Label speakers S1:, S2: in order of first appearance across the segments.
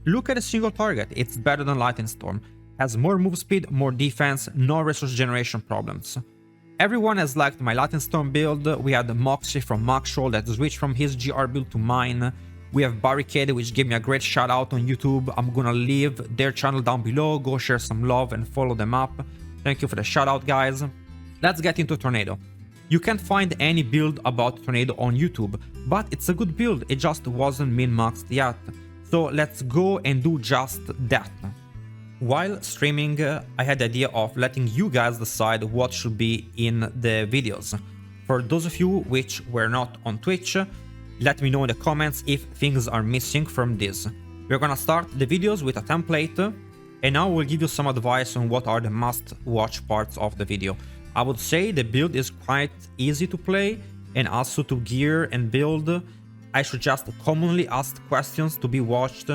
S1: Look at a single target, it's better than Lightning Storm. Has more move speed, more defense, no resource generation problems. Everyone has liked my Lightning Storm build. We had Moxie from Maxroll that switched from his GR build to mine. We have Barricade, which gave me a great shout out on YouTube. I'm gonna leave their channel down below. Go share some love and follow them up. Thank you for the shout out, guys. Let's get into Tornado. You can't find any build about Tornado on YouTube, but it's a good build. It just wasn't min-maxed yet. So let's go and do just that. While streaming, I had the idea of letting you guys decide what should be in the videos. For those of you which were not on Twitch, let me know in the comments if things are missing from this. We're gonna start the videos with a template, and now we'll give you some advice on what are the must-watch parts of the video. I would say the build is quite easy to play, and also to gear and build. I suggest commonly asked questions to be watched,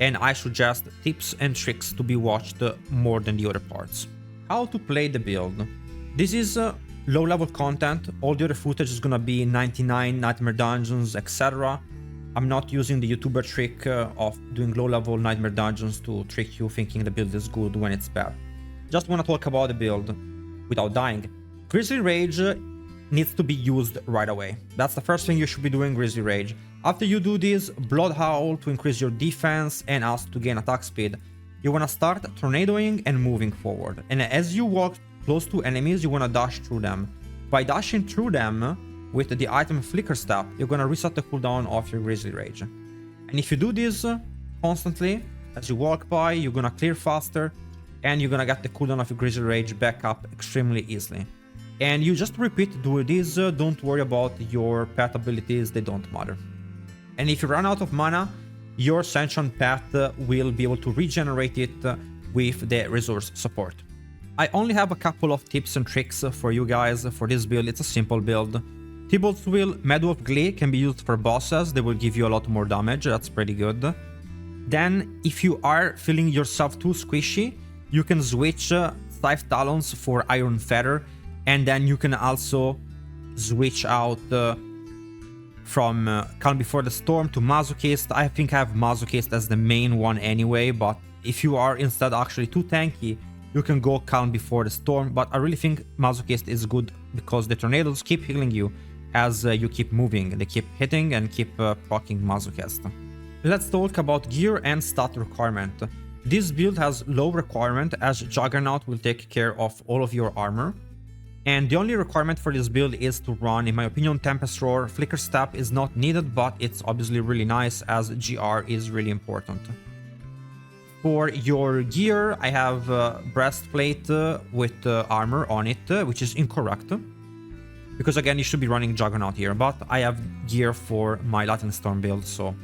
S1: and I suggest tips and tricks to be watched more than the other parts. How to play the build. This is low-level content. All the other footage is gonna be 99, Nightmare Dungeons, etc. I'm not using the YouTuber trick of doing low-level Nightmare Dungeons to trick you thinking the build is good when it's bad. Just wanna talk about the build without dying. Grizzly Rage needs to be used right away. That's the first thing you should be doing, Grizzly Rage. After you do this, Blood Howl to increase your defense and also to gain attack speed. You wanna start tornadoing and moving forward. And as you walk close to enemies, you wanna dash through them. By dashing through them with the item Flicker Step, you're gonna reset the cooldown of your Grizzly Rage. And if you do this constantly, as you walk by, you're gonna clear faster and you're gonna get the cooldown of your Grizzly Rage back up extremely easily. And you just repeat, do this, don't worry about your pet abilities, they don't matter. And if you run out of mana, your Sentient Pet will be able to regenerate it with the resource support. I only have a couple of tips and tricks for you guys for this build. It's a simple build. Thibault's Will, Medwolf Glee can be used for bosses, they will give you a lot more damage, that's pretty good. Then, if you are feeling yourself too squishy, you can switch Scythe Talons for Iron Feather, and then you can also switch out from Calm Before the Storm to Masochist. I think I have Masochist as the main one anyway, but if you are instead actually too tanky, you can go Calm Before the Storm, but I really think Masochist is good because the tornadoes keep healing you as you keep moving. They keep hitting and keep proccing Masochist. Let's talk about gear and stat requirement. This build has low requirement as Juggernaut will take care of all of your armor. And the only requirement for this build is to run, in my opinion, Tempest Roar. Flicker Step is not needed, but it's obviously really nice as GR is really important. For your gear, I have breastplate with armor on it, which is incorrect. Because again, you should be running Juggernaut here, but I have gear for my Lightning Storm build, so...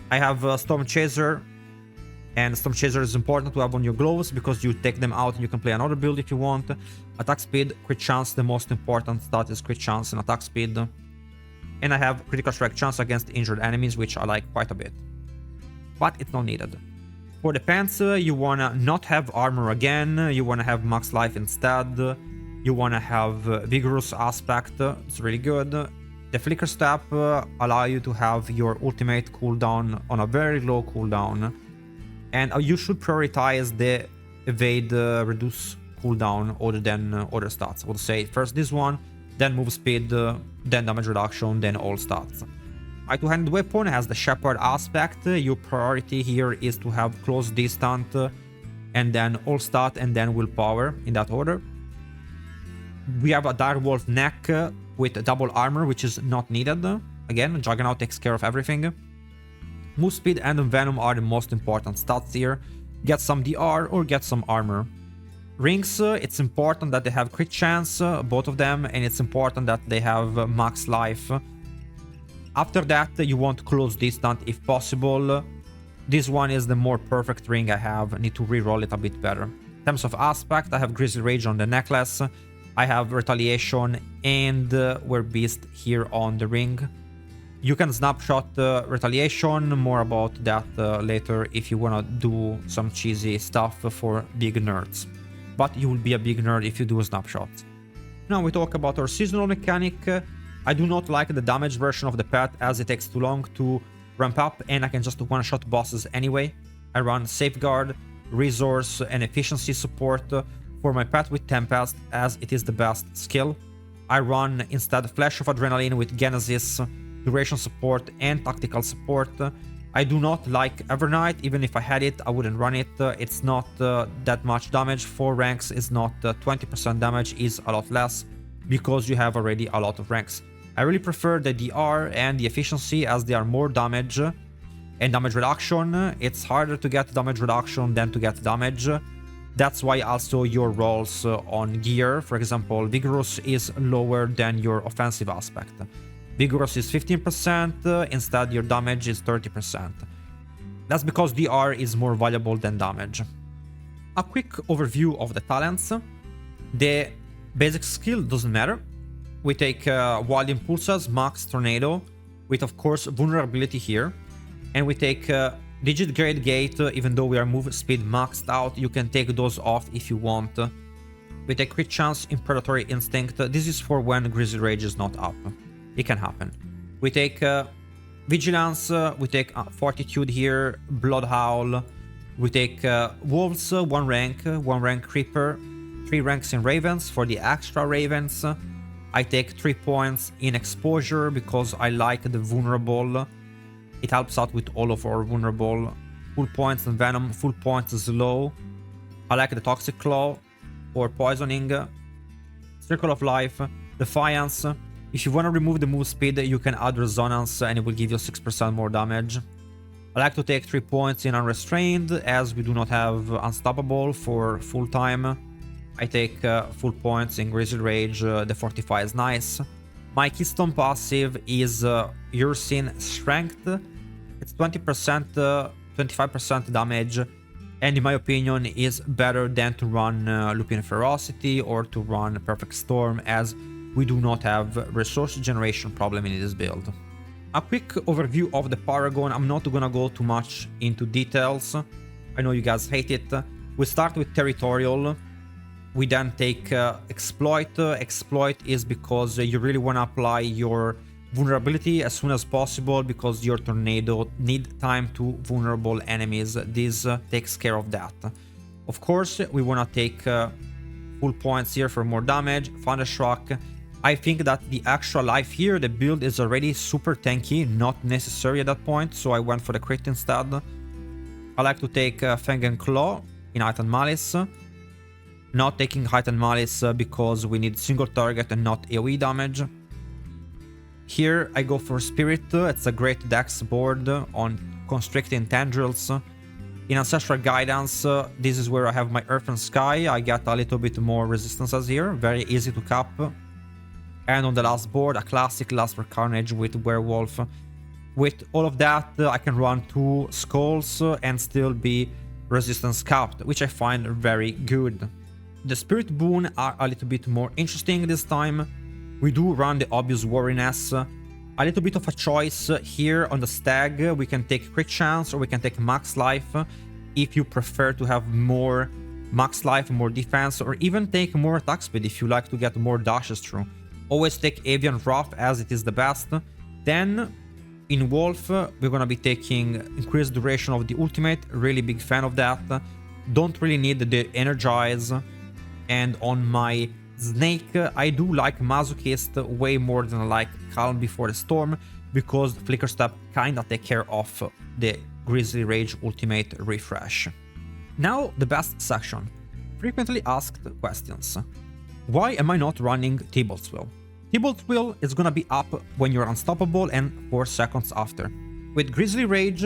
S1: I have Storm Chaser, and Storm Chaser is important to have on your gloves because you take them out and you can play another build if you want. Attack speed, crit chance, the most important stat is crit chance and attack speed. And I have critical strike chance against injured enemies, which I like quite a bit. But it's not needed. For the pants, you wanna not have armor again, you wanna have max life instead. You wanna have vigorous aspect, it's really good. The Flicker Step allow you to have your ultimate cooldown on a very low cooldown. And you should prioritize the evade reduce cooldown other than other stats. I would say first this one, then move speed, then damage reduction, then all stats. My two-handed weapon has the Shepherd aspect. Your priority here is to have close distance, and then all stat, and then willpower in that order. We have a Direwolf neck with double armor, which is not needed. Again, Juggernaut takes care of everything. Move speed and venom are the most important stats here. Get some DR or get some armor. Rings, it's important that they have crit chance, both of them, and it's important that they have max life. After that, you want close distance if possible. This one is the more perfect ring I have. I need to reroll it a bit better. In terms of aspect, I have Grizzly Rage on the necklace. I have Retaliation and Were Beast here on the ring. You can snapshot Retaliation, more about that later if you wanna do some cheesy stuff for big nerds. But you will be a big nerd if you do a snapshot. Now we talk about our seasonal mechanic. I do not like the damaged version of the pet as it takes too long to ramp up and I can just one-shot bosses anyway. I run Safeguard, Resource, and Efficiency support for my pet with Tempest, as it is the best skill. I run instead Flash of Adrenaline with Genesis, Duration support, and Tactical support. I do not like Evernight. Even if I had it, I wouldn't run it. It's not that much damage. 4 ranks is not 20% damage, is a lot less, because you have already a lot of ranks. I really prefer the DR and the Efficiency, as they are more damage and damage reduction. It's harder to get damage reduction than to get damage. That's why also your rolls on gear, for example, Vigorous is lower than your offensive aspect. Vigorous is 15%, instead your damage is 30%. That's because DR is more valuable than damage. A quick overview of the talents. The basic skill doesn't matter. We take Wild Impulses, Max, Tornado, with of course vulnerability here. And we take Digit Grade Gate, even though we are move speed maxed out, you can take those off if you want. We take Crit Chance in Predatory Instinct. This is for when Grizzly Rage is not up. It can happen. We take Vigilance, we take Fortitude here, Blood Howl. We take Wolves, 1 rank Creeper, 3 ranks in Ravens for the extra Ravens. I take 3 points in Exposure because I like the vulnerable. It helps out with all of our vulnerable. Full points in Venom, full points is low. I like the Toxic Claw for poisoning. Circle of Life, Defiance. If you want to remove the move speed, you can add Resonance and it will give you 6% more damage. I like to take 3 points in Unrestrained, as we do not have Unstoppable for full time. I take full points in Grizzly Rage, the Fortify is nice. My Keystone passive is Ursin Strength. It's 20%, 25% damage, and in my opinion is better than to run Lupin Ferocity or to run Perfect Storm, as we do not have resource generation problem in this build. A quick overview of the Paragon. I'm not gonna go too much into details. I know you guys hate it. We start with Territorial. We then take Exploit. Exploit is because you really want to apply your vulnerability as soon as possible, because your Tornado need time to vulnerable enemies. This takes care of that. Of course, we want to take full points here for more damage. Thunderstruck. I think that the extra life here, the build is already super tanky, not necessary at that point, so I went for the crit instead. I like to take Fang and Claw in Heightened Malice. Not taking Heightened Malice because we need single target and not AoE damage. Here I go for Spirit. It's a great dex board on Constricting Tendrils. In Ancestral Guidance, this is where I have my Earth and Sky. I get a little bit more resistances here, very easy to cap. And on the last board, a classic Last for Carnage with Werewolf. With all of that, I can run 2 Skulls and still be resistance capped, which I find very good. The Spirit Boon are a little bit more interesting this time. We do run the obvious Wariness. A little bit of a choice here on the Stag. We can take Crit Chance or we can take Max Life if you prefer to have more Max Life, more defense, or even take more attack speed if you like to get more dashes through. Always take Avian Wrath, as it is the best. Then in Wolf, we're gonna be taking increased duration of the ultimate. Really big fan of that. Don't really need the Energize. And on my Snake, I do like Masochist way more than I like Calm Before the Storm, because Flicker Step kinda take care of the Grizzly Rage ultimate refresh. Now the best section. Frequently asked questions. Why am I not running Tybalt's Will? Tybalt's Will is gonna be up when you're unstoppable and 4 seconds after. With Grizzly Rage,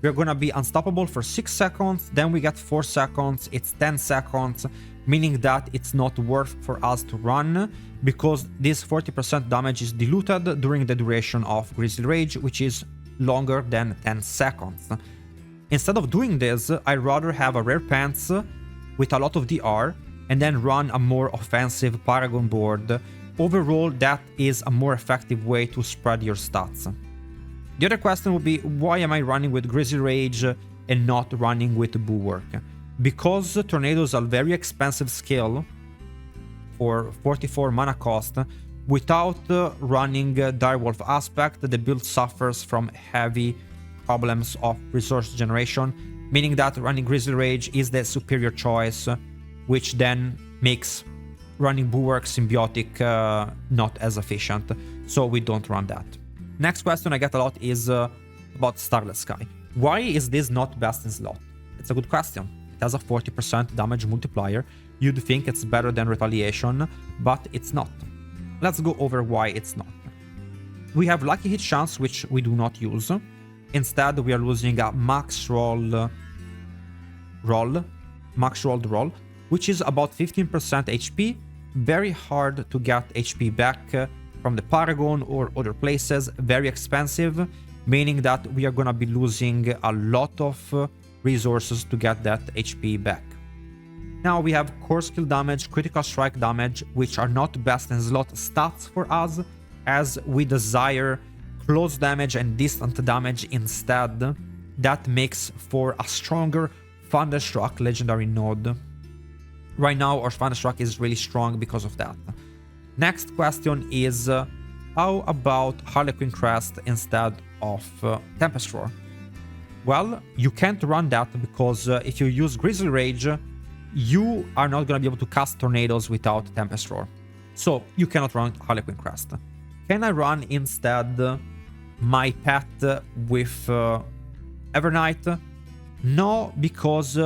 S1: we're gonna be unstoppable for 6 seconds, then we get 4 seconds, it's 10 seconds, meaning that it's not worth for us to run, because this 40% damage is diluted during the duration of Grizzly Rage, which is longer than 10 seconds. Instead of doing this, I'd rather have a Rare Pants with a lot of DR, and then run a more offensive Paragon board. Overall, that is a more effective way to spread your stats. The other question would be, why am I running with Grizzly Rage and not running with Bulwark? Because Tornado is a very expensive skill for 44 mana cost. Without running Direwolf Aspect, the build suffers from heavy problems of resource generation, meaning that running Grizzly Rage is the superior choice, which then makes running Bulwark Symbiotic not as efficient, so we don't run that. Next question I get a lot is about Starless Sky. Why is this not best in slot? It's a good question. It has a 40% damage multiplier. You'd think it's better than Retaliation, but it's not. Let's go over why it's not. We have Lucky Hit Chance, which we do not use. Instead, we are losing a max rolled roll, which is about 15% HP. Very hard to get HP back from the Paragon or other places. Very expensive, meaning that we are gonna be losing a lot of resources to get that HP back. Now we have core skill damage, critical strike damage, which are not best in slot stats for us, as we desire close damage and distant damage instead. That makes for a stronger Thunderstruck legendary node. Right now our Thunderstruck is really strong because of that. Next question is, how about Harlequin Crest instead of Tempest Roar? Well, you can't run that because if you use Grizzly Rage, you are not going to be able to cast tornadoes without Tempest Roar. So you cannot run Harlequin Crest. Can I run instead my pet with Evernight? No, because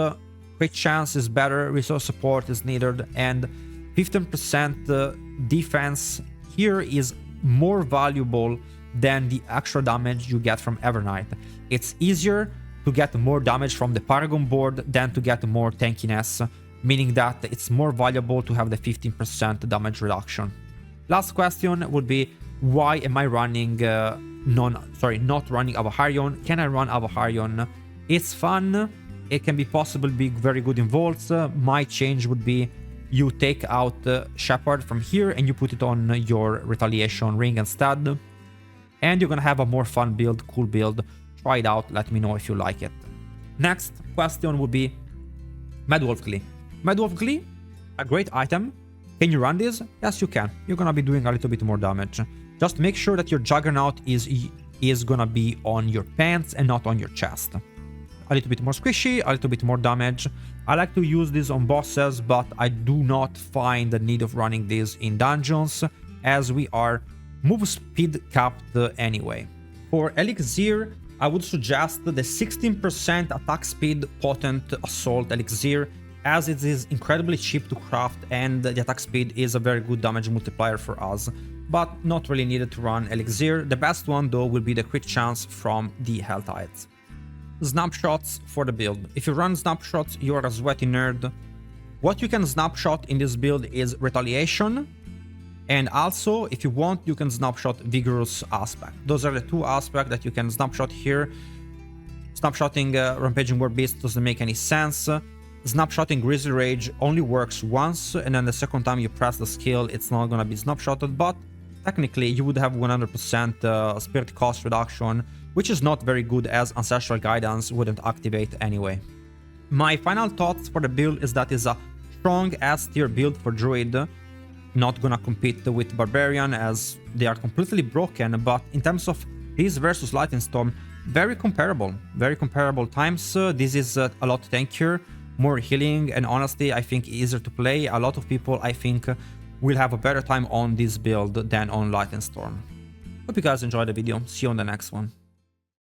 S1: crit chance is better, resource support is needed, and 15% defense here is more valuable than the extra damage you get from Evernight. It's easier to get more damage from the Paragon board than to get more tankiness, meaning that it's more valuable to have the 15% damage reduction. Last question would be, why am I running not running Avaharion? Can I run Avaharion? It's fun. It can be possibly be very good in vaults. My change would be you take out Shepherd from here and you put it on your Retaliation ring instead. And you're gonna have a more fun build, cool build. Try it out, let me know if you like it. Next question would be Madwolf Glee. Madwolf Glee, a great item. Can you run this? Yes, you can. You're gonna be doing a little bit more damage. Just make sure that your Juggernaut is gonna be on your pants and not on your chest. A little bit more squishy, a little bit more damage. I like to use this on bosses, but I do not find the need of running this in dungeons, as we are move speed capped anyway. For Elixir, I would suggest the 16% attack speed potent assault elixir, as it is incredibly cheap to craft and the attack speed is a very good damage multiplier for us, but not really needed to run elixir. The best one though will be the crit chance from the Helltides. Snapshots for the build. If you run snapshots, you are a sweaty nerd. What you can snapshot in this build is Retaliation, and also if you want you can snapshot Vigorous Aspect. Those are the two aspects that you can snapshot here. Snapshotting Rampaging War Beast doesn't make any sense. Snapshotting Grizzly Rage only works once, and then the second time you press the skill it's not gonna be snapshotted, but technically you would have 100% spirit cost reduction, which is not very good as Ancestral Guidance wouldn't activate anyway. My final thoughts for the build is that it's a strong S tier build for Druid. Not gonna compete with Barbarian as they are completely broken, but in terms of this versus Lightning Storm, very comparable times. This is a lot tankier, more healing, and honestly I think easier to play. A lot of people I think will have a better time on this build than on Lightning Storm. Hope you guys enjoyed the video, see you on the next one.